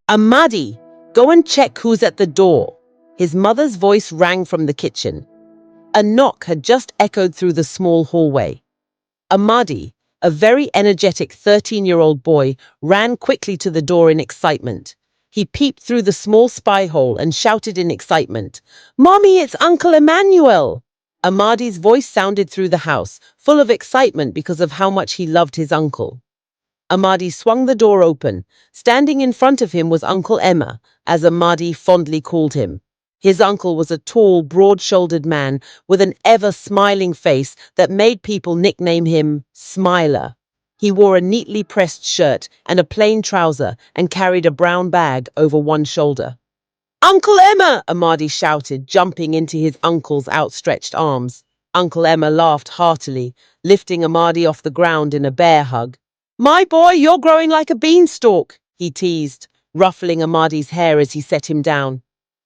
Ahmadi, go and check who's at the door. His mother's voice rang from the kitchen. A knock had just echoed through the small hallway. Ahmadi, a very energetic 13-year-old boy, ran quickly to the door in excitement. He peeped through the small spy hole and shouted in excitement, "Mommy, it's Uncle Emmanuel!" Ahmadi's voice sounded through the house, full of excitement because of how much he loved his uncle. Ahmadi swung the door open. Standing in front of him was Uncle Emma, as Ahmadi fondly called him. His uncle was a tall, broad-shouldered man with an ever-smiling face that made people nickname him Smiler. He wore a neatly pressed shirt and a plain trouser and carried a brown bag over one shoulder. "Uncle Emma!" Ahmadi shouted, jumping into his uncle's outstretched arms. Uncle Emma laughed heartily, lifting Ahmadi off the ground in a bear hug. "My boy, you're growing like a beanstalk," he teased, ruffling Ahmadi's hair as he set him down.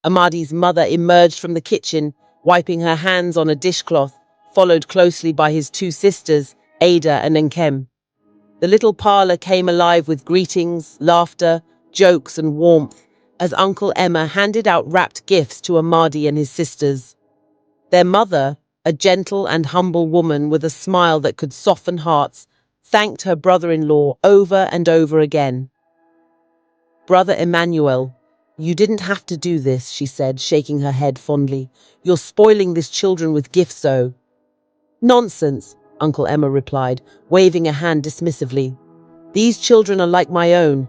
Ahmadi's mother emerged from the kitchen, wiping her hands on a dishcloth, followed closely by his two sisters, Ada and Nkem. The little parlor came alive with greetings, laughter, jokes, and warmth as Uncle Emma handed out wrapped gifts to Ahmadi and his sisters. Their mother, a gentle and humble woman with a smile that could soften hearts, thanked her brother-in-law over and over again. "Brother Emmanuel, you didn't have to do this," she said, shaking her head fondly. "You're spoiling these children with gifts, though." "Nonsense," Uncle Emma replied, waving a hand dismissively. "These children are like my own.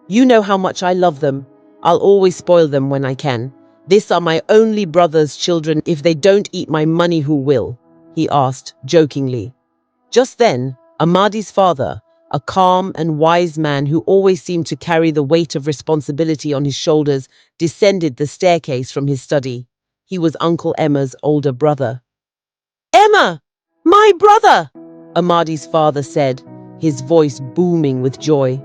You know how much I love them. I'll always spoil them when I can. These are my only brother's children. If they don't eat my money, who will?" he asked, jokingly. Just then, Ahmadi's father, a calm and wise man who always seemed to carry the weight of responsibility on his shoulders, descended the staircase from his study. He was Uncle Emma's older brother. "Emma! My brother!" Ahmadi's father said, his voice booming with joy.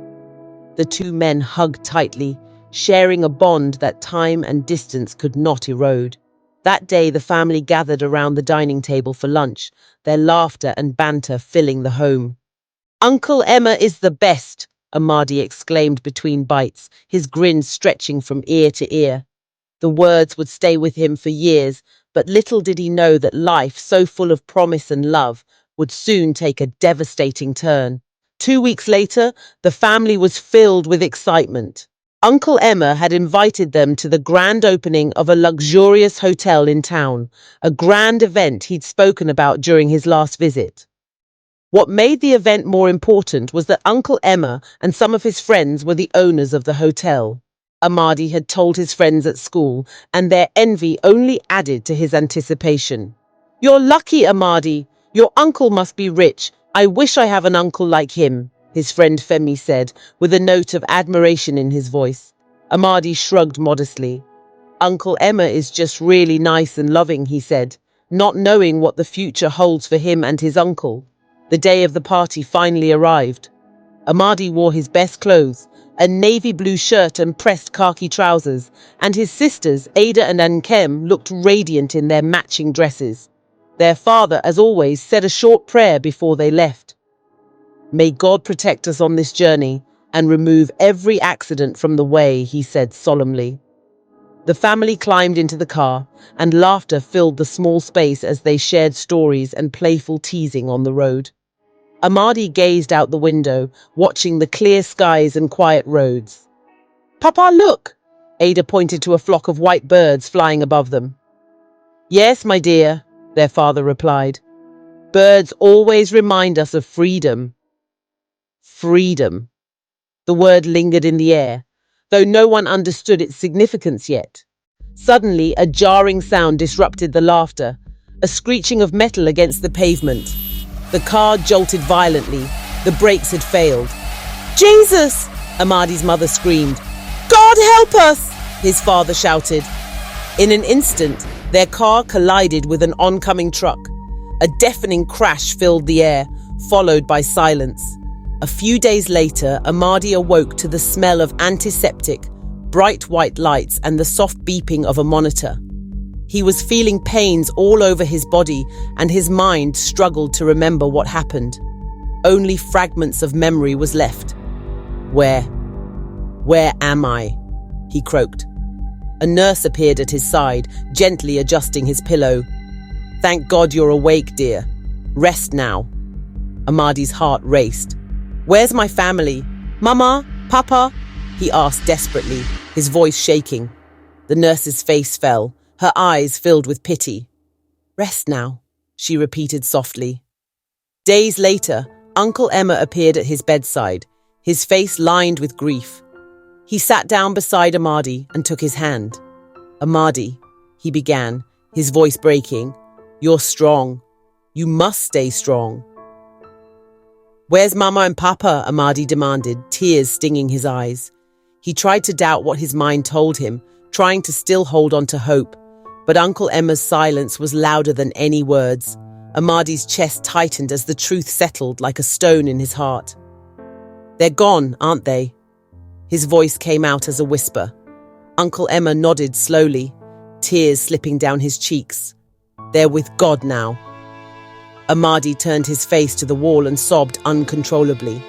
The two men hugged tightly, sharing a bond that time and distance could not erode. That day, the family gathered around the dining table for lunch, their laughter and banter filling the home. "Uncle Emma is the best," Ahmadi exclaimed between bites, his grin stretching from ear to ear. The words would stay with him for years, but little did he know that life, so full of promise and love, would soon take a devastating turn. 2 weeks later, the family was filled with excitement. Uncle Emma had invited them to the grand opening of a luxurious hotel in town, a grand event he'd spoken about during his last visit. What made the event more important was that Uncle Emma and some of his friends were the owners of the hotel. Ahmadi had told his friends at school, and their envy only added to his anticipation. "You're lucky, Ahmadi. Your uncle must be rich. I wish I have an uncle like him," his friend Femi said, with a note of admiration in his voice. Ahmadi shrugged modestly. "Uncle Emma is just really nice and loving," he said, not knowing what the future holds for him and his uncle. The day of the party finally arrived. Ahmadi wore his best clothes, a navy blue shirt and pressed khaki trousers, and his sisters, Ada and Nkem, looked radiant in their matching dresses. Their father, as always, said a short prayer before they left. "May God protect us on this journey and remove every accident from the way," he said solemnly. The family climbed into the car, and laughter filled the small space as they shared stories and playful teasing on the road. Ahmadi gazed out the window, watching the clear skies and quiet roads. "Papa, look!" Ada pointed to a flock of white birds flying above them. "Yes, my dear," their father replied. "Birds always remind us of freedom." Freedom. The word lingered in the air, though no one understood its significance yet. Suddenly, a jarring sound disrupted the laughter, a screeching of metal against the pavement. The car jolted violently. The brakes had failed. "Jesus!" Ahmadi's mother screamed. "God help us!" his father shouted. In an instant, their car collided with an oncoming truck. A deafening crash filled the air, followed by silence. A few days later, Ahmadi awoke to the smell of antiseptic, bright white lights, and the soft beeping of a monitor. He was feeling pains all over his body, and his mind struggled to remember what happened. Only fragments of memory was left. Where am I? he croaked. A nurse appeared at his side, gently adjusting his pillow. "Thank God you're awake, dear. Rest now." Amadi's heart raced. "Where's my family? Mama? Papa?" he asked desperately, his voice shaking. The nurse's face fell, her eyes filled with pity. "Rest now," she repeated softly. Days later, Uncle Emma appeared at his bedside, his face lined with grief. He sat down beside Amadi and took his hand. "Amadi," he began, his voice breaking, "you're strong. You must stay strong." "Where's Mama and Papa?" Amadi demanded, tears stinging his eyes. He tried to doubt what his mind told him, trying to still hold on to hope. But Uncle Emma's silence was louder than any words. Amadi's chest tightened as the truth settled like a stone in his heart. "They're gone, aren't they?" His voice came out as a whisper. Uncle Emma nodded slowly, tears slipping down his cheeks. "They're with God now." Amadi turned his face to the wall and sobbed uncontrollably.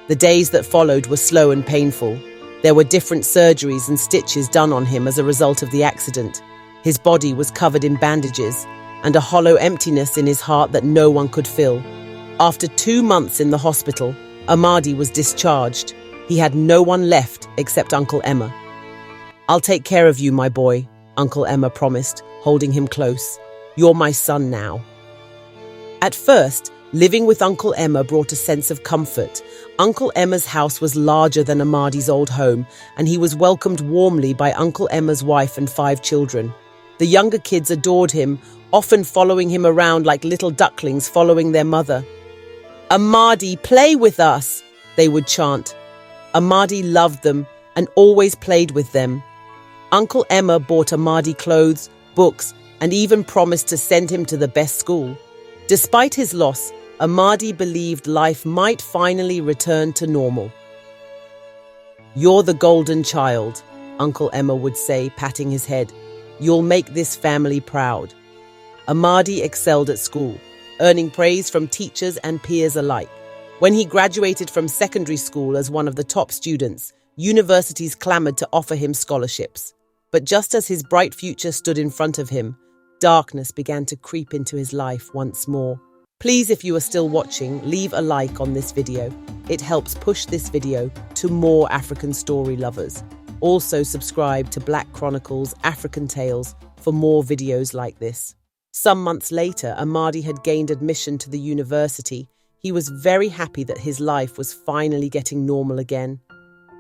The days that followed were slow and painful. There were different surgeries and stitches done on him as a result of the accident. His body was covered in bandages, and a hollow emptiness in his heart that no one could fill. After 2 months in the hospital, Amadi was discharged. He had no one left except Uncle Emma. "I'll take care of you, my boy," Uncle Emma promised, holding him close. "You're my son now." At first, living with Uncle Emma brought a sense of comfort. Uncle Emma's house was larger than Amadi's old home, and he was welcomed warmly by Uncle Emma's wife and 5 children. The younger kids adored him, often following him around like little ducklings following their mother. "Amadi, play with us," they would chant. Amadi loved them and always played with them. Uncle Emma bought Amadi clothes, books, and even promised to send him to the best school. Despite his loss, Amadi believed life might finally return to normal. "You're the golden child," Uncle Emma would say, patting his head. "You'll make this family proud." Amadi excelled at school, earning praise from teachers and peers alike. When he graduated from secondary school as one of the top students, universities clamored to offer him scholarships. But just as his bright future stood in front of him, darkness began to creep into his life once more. Please, if you are still watching, leave a like on this video. It helps push this video to more African story lovers. Also subscribe to Black Chronicles African Tales for more videos like this. Some months later, Amadi had gained admission to the university. He was very happy that his life was finally getting normal again.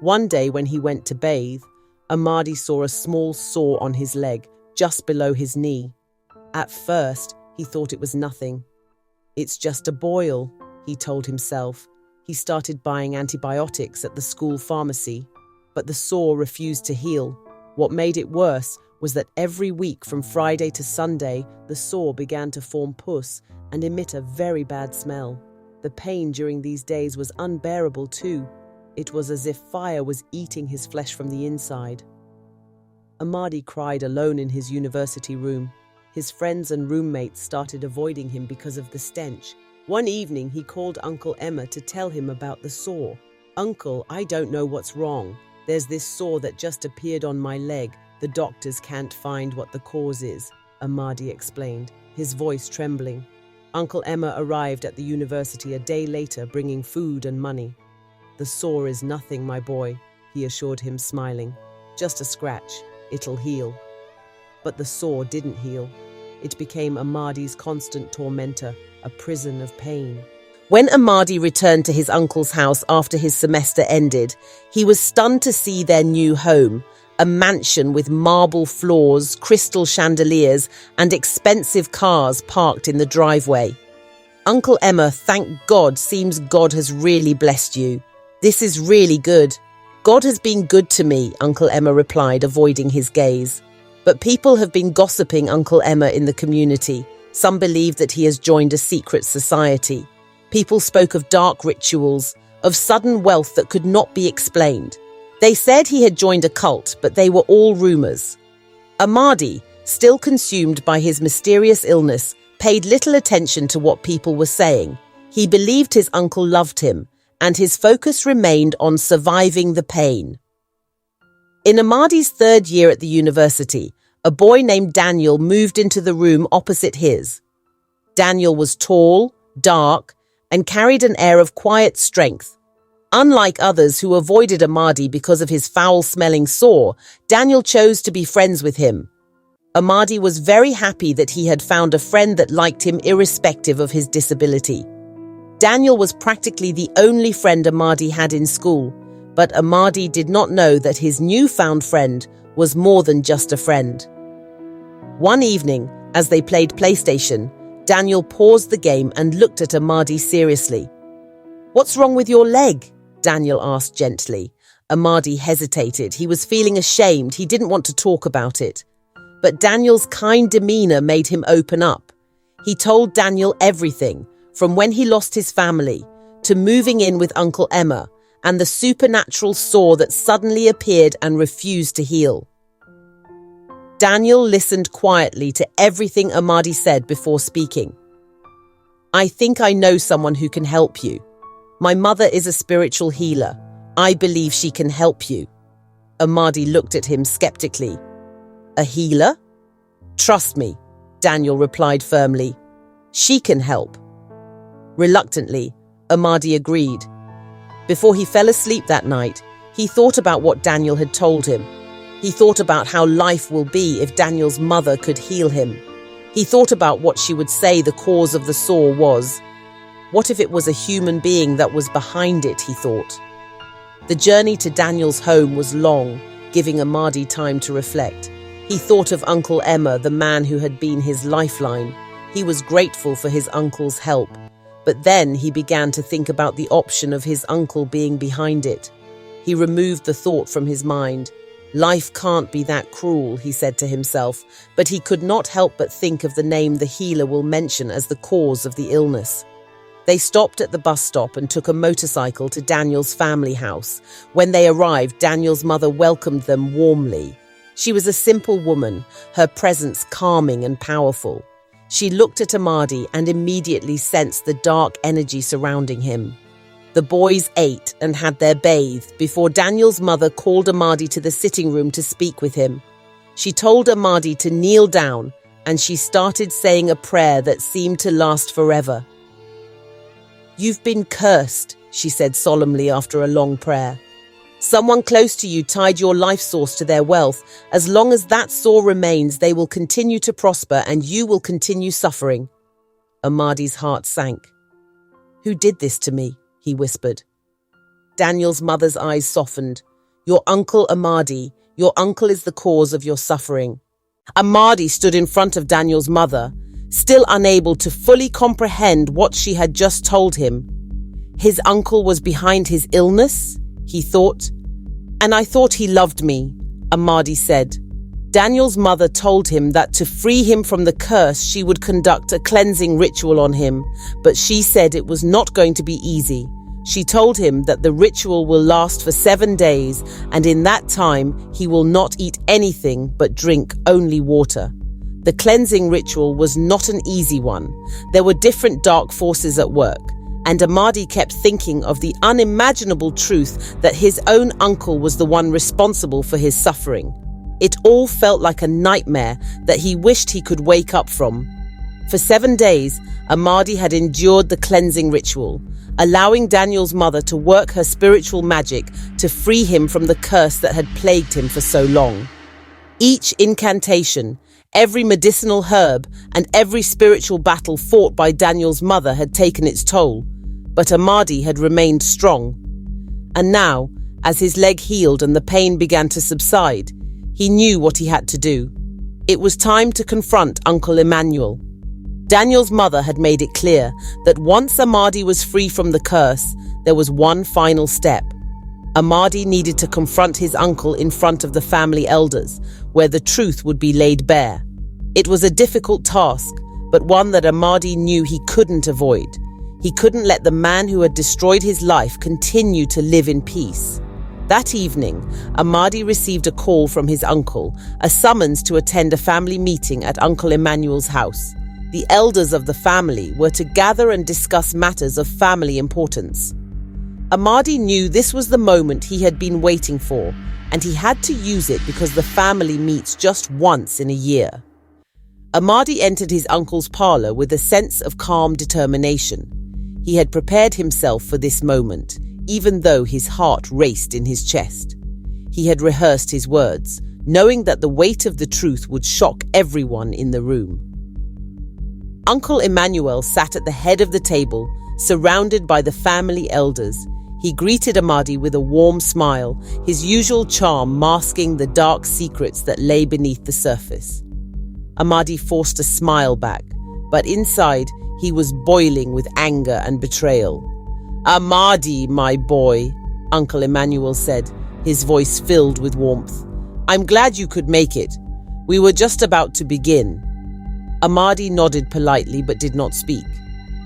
One day when he went to bathe, Amadi saw a small sore on his leg, just below his knee. At first, he thought it was nothing. "It's just a boil," he told himself. He started buying antibiotics at the school pharmacy, but the sore refused to heal. What made it worse was that every week from Friday to Sunday, the sore began to form pus and emit a very bad smell. The pain during these days was unbearable too. It was as if fire was eating his flesh from the inside. Amadi cried alone in his university room. His friends and roommates started avoiding him because of the stench. One evening, he called Uncle Emma to tell him about the sore. "Uncle, I don't know what's wrong. There's this sore that just appeared on my leg. The doctors can't find what the cause is," Amadi explained, his voice trembling. Uncle Emma arrived at the university a day later, bringing food and money. "The sore is nothing, my boy," he assured him, smiling. "Just a scratch. It'll heal." But the sore didn't heal. It became Amadi's constant tormentor, a prison of pain. When Amadi returned to his uncle's house after his semester ended, he was stunned to see their new home, a mansion with marble floors, crystal chandeliers, and expensive cars parked in the driveway. "Uncle Emma, thank God, seems God has really blessed you. This is really good." "God has been good to me," Uncle Emma replied, avoiding his gaze. But people have been gossiping Uncle Emma in the community. Some believe that he has joined a secret society. People spoke of dark rituals, of sudden wealth that could not be explained. They said he had joined a cult, but they were all rumors. Amadi, still consumed by his mysterious illness, paid little attention to what people were saying. He believed his uncle loved him, and his focus remained on surviving the pain. In Amadi's third year at the university, a boy named Daniel moved into the room opposite his. Daniel was tall, dark, and carried an air of quiet strength. Unlike others who avoided Amadi because of his foul-smelling sore, Daniel chose to be friends with him. Amadi was very happy that he had found a friend that liked him irrespective of his disability. Daniel was practically the only friend Amadi had in school, but Amadi did not know that his newfound friend was more than just a friend. One evening, as they played PlayStation, Daniel paused the game and looked at Amadi seriously. "What's wrong with your leg?" Daniel asked gently. Amadi hesitated. He was feeling ashamed. He didn't want to talk about it. But Daniel's kind demeanor made him open up. He told Daniel everything, from when he lost his family, to moving in with Uncle Emma, and the supernatural sore that suddenly appeared and refused to heal. Daniel listened quietly to everything Amadi said before speaking. "I think I know someone who can help you. My mother is a spiritual healer. I believe she can help you." Amadi looked at him skeptically. "A healer?" "Trust me," Daniel replied firmly. "She can help." Reluctantly, Amadi agreed. Before he fell asleep that night, he thought about what Daniel had told him. He thought about how life will be if Daniel's mother could heal him. He thought about what she would say the cause of the sore was. What if it was a human being that was behind it, he thought. The journey to Daniel's home was long, giving Amadi time to reflect. He thought of Uncle Emma, the man who had been his lifeline. He was grateful for his uncle's help. But then he began to think about the option of his uncle being behind it. He removed the thought from his mind. Life can't be that cruel, he said to himself, but he could not help but think of the name the healer will mention as the cause of the illness. They stopped at the bus stop and took a motorcycle to Daniel's family house. When they arrived, Daniel's mother welcomed them warmly. She was a simple woman, her presence calming and powerful. She looked at Amadi and immediately sensed the dark energy surrounding him. The boys ate and had their bathe before Daniel's mother called Amadi to the sitting room to speak with him. She told Amadi to kneel down, and she started saying a prayer that seemed to last forever. "You've been cursed," she said solemnly after a long prayer. "Someone close to you tied your life source to their wealth. As long as that sore remains, they will continue to prosper and you will continue suffering." Amadi's heart sank. "Who did this to me?" he whispered. Daniel's mother's eyes softened. "Your uncle Amadi. Your uncle is the cause of your suffering." Amadi stood in front of Daniel's mother, still unable to fully comprehend what she had just told him. His uncle was behind his illness, he thought. "And I thought he loved me," Amadi said. Daniel's mother told him that to free him from the curse, she would conduct a cleansing ritual on him, but she said it was not going to be easy. She told him that the ritual will last for 7 days, and in that time, he will not eat anything but drink only water. The cleansing ritual was not an easy one. There were different dark forces at work, and Amadi kept thinking of the unimaginable truth that his own uncle was the one responsible for his suffering. It all felt like a nightmare that he wished he could wake up from. For 7 days, Amadi had endured the cleansing ritual, allowing Daniel's mother to work her spiritual magic to free him from the curse that had plagued him for so long. Each incantation, every medicinal herb, and every spiritual battle fought by Daniel's mother had taken its toll, but Amadi had remained strong. And now, as his leg healed and the pain began to subside, he knew what he had to do. It was time to confront Uncle Emmanuel. Daniel's mother had made it clear that once Amadi was free from the curse, there was one final step. Amadi needed to confront his uncle in front of the family elders, where the truth would be laid bare. It was a difficult task, but one that Amadi knew he couldn't avoid. He couldn't let the man who had destroyed his life continue to live in peace. That evening, Amadi received a call from his uncle, a summons to attend a family meeting at Uncle Emmanuel's house. The elders of the family were to gather and discuss matters of family importance. Amadi knew this was the moment he had been waiting for, and he had to use it because the family meets just once in a year. Amadi entered his uncle's parlor with a sense of calm determination. He had prepared himself for this moment, even though his heart raced in his chest. He had rehearsed his words, knowing that the weight of the truth would shock everyone in the room. Uncle Emmanuel sat at the head of the table, surrounded by the family elders. He greeted Amadi with a warm smile, his usual charm masking the dark secrets that lay beneath the surface. Amadi forced a smile back, but inside he was boiling with anger and betrayal. "Amadi, my boy," Uncle Emmanuel said, his voice filled with warmth. "I'm glad you could make it. We were just about to begin." Amadi nodded politely but did not speak.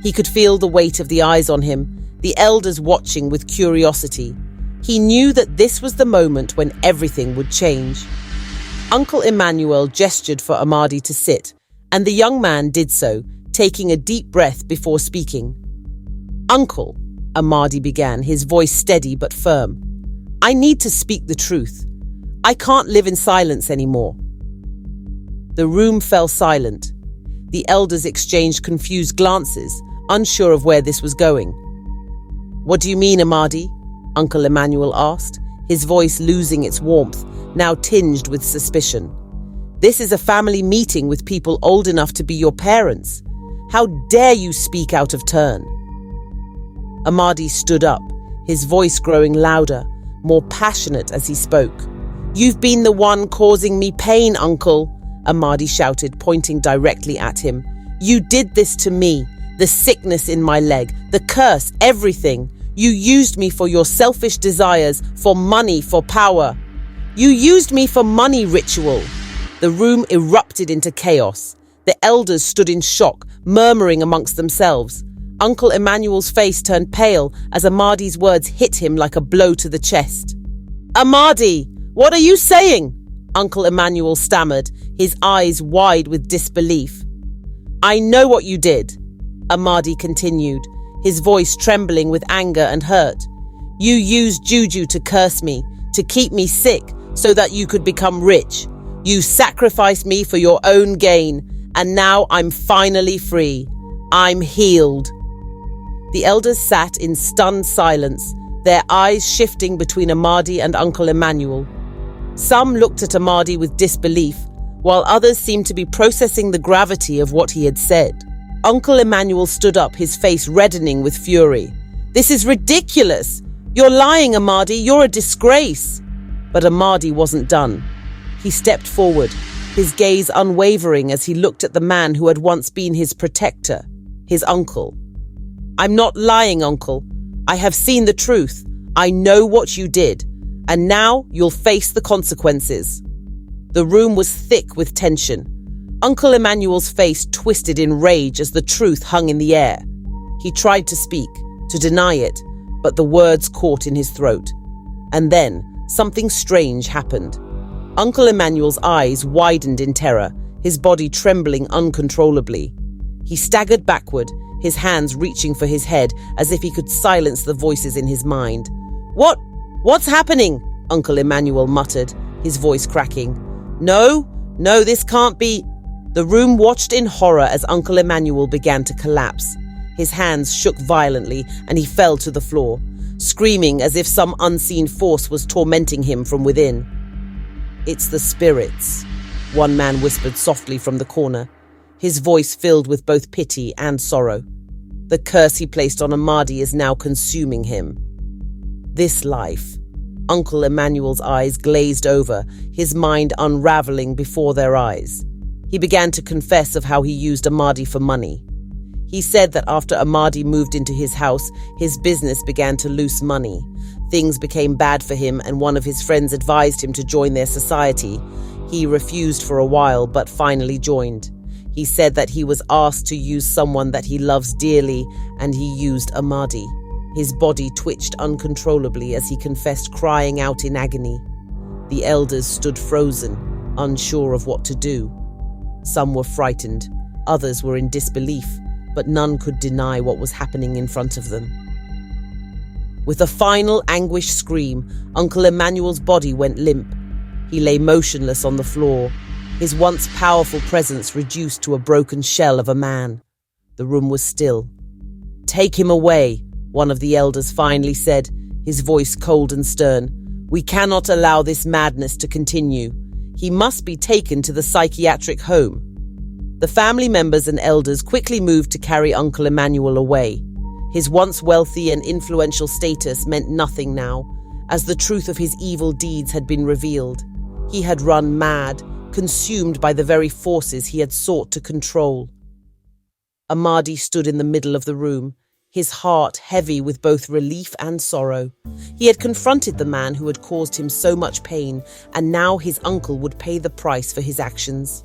He could feel the weight of the eyes on him, the elders watching with curiosity. He knew that this was the moment when everything would change. Uncle Emmanuel gestured for Amadi to sit, and the young man did so, taking a deep breath before speaking. "Uncle," Amadi began, his voice steady but firm, "I need to speak the truth. I can't live in silence anymore." The room fell silent. The elders exchanged confused glances, unsure of where this was going. "What do you mean, Amadi?" Uncle Emmanuel asked, his voice losing its warmth, now tinged with suspicion. "This is a family meeting with people old enough to be your parents. How dare you speak out of turn?" Amadi stood up, his voice growing louder, more passionate as he spoke. "You've been the one causing me pain, Uncle," Amadi shouted, pointing directly at him. "You did this to me, the sickness in my leg, the curse, everything. You used me for your selfish desires, for money, for power. You used me for money ritual." The room erupted into chaos. The elders stood in shock, murmuring amongst themselves. Uncle Emmanuel's face turned pale as Amadi's words hit him like a blow to the chest. "Amadi, what are you saying?" Uncle Emmanuel stammered, his eyes wide with disbelief. "I know what you did," Amadi continued, his voice trembling with anger and hurt. "You used juju to curse me, to keep me sick, so that you could become rich. You sacrificed me for your own gain, and now I'm finally free. I'm healed." The elders sat in stunned silence, their eyes shifting between Amadi and Uncle Emmanuel. Some looked at Amadi with disbelief, while others seemed to be processing the gravity of what he had said. Uncle Emmanuel stood up, his face reddening with fury. "This is ridiculous! You're lying, Amadi, you're a disgrace!" But Amadi wasn't done. He stepped forward, his gaze unwavering as he looked at the man who had once been his protector, his uncle. "I'm not lying, Uncle. I have seen the truth. I know what you did, and now you'll face the consequences." The room was thick with tension. Uncle Emmanuel's face twisted in rage as the truth hung in the air. He tried to speak, to deny it, but the words caught in his throat. And then, something strange happened. Uncle Emmanuel's eyes widened in terror, his body trembling uncontrollably. He staggered backward, his hands reaching for his head as if he could silence the voices in his mind. What's happening?" Uncle Emmanuel muttered, his voice cracking. No, this can't be." The room watched in horror as Uncle Emmanuel began to collapse. His hands shook violently and he fell to the floor, screaming as if some unseen force was tormenting him from within. "It's the spirits," one man whispered softly from the corner, his voice filled with both pity and sorrow. "The curse he placed on Amadi is now consuming him. This life." Uncle Emmanuel's eyes glazed over, his mind unraveling before their eyes. He began to confess of how he used Amadi for money. He said that after Amadi moved into his house, his business began to lose money. Things became bad for him and one of his friends advised him to join their society. He refused for a while but finally joined. He said that he was asked to use someone that he loves dearly and he used Amadi. His body twitched uncontrollably as he confessed, crying out in agony. The elders stood frozen, unsure of what to do. Some were frightened, others were in disbelief, but none could deny what was happening in front of them. With a final anguished scream, Uncle Emmanuel's body went limp. He lay motionless on the floor, his once powerful presence reduced to a broken shell of a man. The room was still. "Take him away," one of the elders finally said, his voice cold and stern. "We cannot allow this madness to continue. He must be taken to the psychiatric home." The family members and elders quickly moved to carry Uncle Emmanuel away. His once wealthy and influential status meant nothing now, as the truth of his evil deeds had been revealed. He had run mad, consumed by the very forces he had sought to control. Amadi stood in the middle of the room, his heart heavy with both relief and sorrow. He had confronted the man who had caused him so much pain, and now his uncle would pay the price for his actions.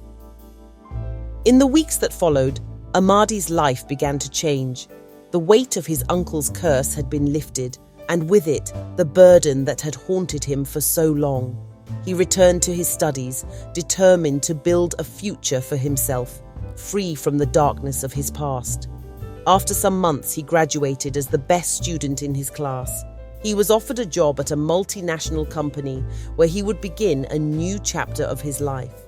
In the weeks that followed, Amadi's life began to change. The weight of his uncle's curse had been lifted, and with it, the burden that had haunted him for so long. He returned to his studies, determined to build a future for himself, free from the darkness of his past. After some months, he graduated as the best student in his class. He was offered a job at a multinational company where he would begin a new chapter of his life.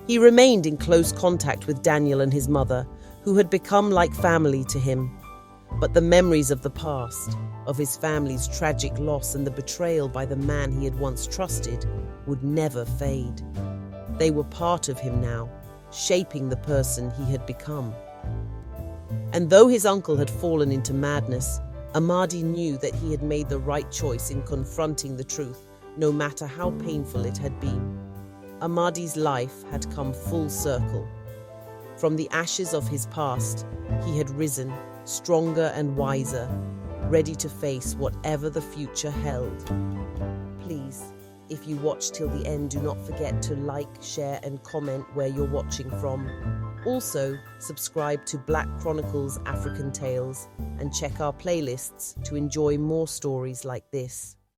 He remained in close contact with Daniel and his mother, who had become like family to him. But the memories of the past, of his family's tragic loss and the betrayal by the man he had once trusted, would never fade. They were part of him now, shaping the person he had become. And though his uncle had fallen into madness, Amadi knew that he had made the right choice in confronting the truth, no matter how painful it had been. Amadi's life had come full circle. From the ashes of his past, he had risen, stronger and wiser, ready to face whatever the future held. Please, if you watch till the end, do not forget to like, share and comment where you're watching from. Also, subscribe to Black Chronicles African Tales and check our playlists to enjoy more stories like this.